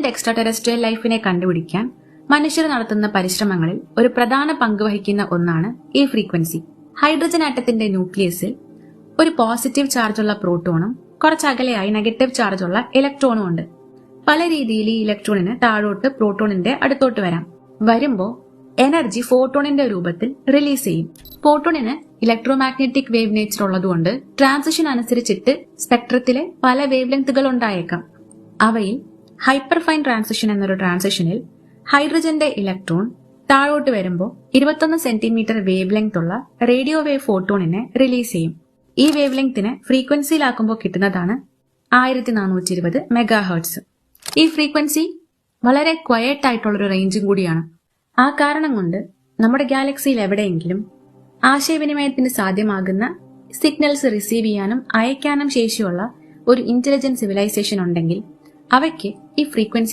Extra terrestrial ലൈഫിനെ കണ്ടുപിടിക്കാൻ മനുഷ്യർ നടത്തുന്ന പരിശ്രമങ്ങളിൽ ഒരു പ്രധാന പങ്ക് വഹിക്കുന്ന ഒന്നാണ് ഈ ഫ്രീക്വൻസി. ഹൈഡ്രജൻ ആറ്റത്തിന്റെ ന്യൂക്ലിയസിൽ ഒരു പോസിറ്റീവ് ചാർജുള്ള പ്രോട്ടോണും കുറച്ചകലെയായി നെഗറ്റീവ് ചാർജുള്ള ഇലക്ട്രോണും ഉണ്ട്. പല രീതിയിൽ ഈ ഇലക്ട്രോണിന് താഴോട്ട് പ്രോട്ടോണിന്റെ അടുത്തോട്ട് വരുമ്പോ എനർജി ഫോട്ടോണിന്റെ രൂപത്തിൽ റിലീസ് ചെയ്യും. ഫോട്ടോണിന് ഇലക്ട്രോമാഗ്നറ്റിക് വേവ് നേച്ചർ ഉള്ളതുകൊണ്ട് ട്രാൻസിഷൻ അനുസരിച്ചിട്ട് സ്പെക്ട്രത്തിലെ പല വേവ് ലെങ്തുകൾ ഉണ്ടായേക്കാം. അവയിൽ ഹൈപ്പർ ഫൈൻ ട്രാൻസിഷൻ എന്നൊരു ട്രാൻസിഷനിൽ ഹൈഡ്രജന്റെ ഇലക്ട്രോൺ താഴോട്ട് വരുമ്പോൾ 21 സെന്റിമീറ്റർ വേവ് ലെങ്ത് ഉള്ള റേഡിയോ വേവ് ഫോട്ടോണിനെ റിലീസ് ചെയ്യും. ഈ വേവ് ലെങ്തിനെ ഫ്രീക്വൻസിയിലാക്കുമ്പോൾ കിട്ടുന്നതാണ് 1420 മെഗാഹെർട്സ്. ഈ ഫ്രീക്വൻസി വളരെ ക്വയറ്റ് ആയിട്ടുള്ളൊരു റേഞ്ചും കൂടിയാണ്. ആ കാരണം കൊണ്ട് നമ്മുടെ ഗാലക്സിയിൽ എവിടെയെങ്കിലും ആശയവിനിമയത്തിന് സാധ്യമാകുന്ന സിഗ്നൽസ് റിസീവ് ചെയ്യാനും അയക്കാനും ശേഷിയുള്ള ഒരു ഇന്റലിജന്റ് സിവിലൈസേഷൻ ഉണ്ടെങ്കിൽ അവയ്ക്ക് ഈ ഫ്രീക്വൻസി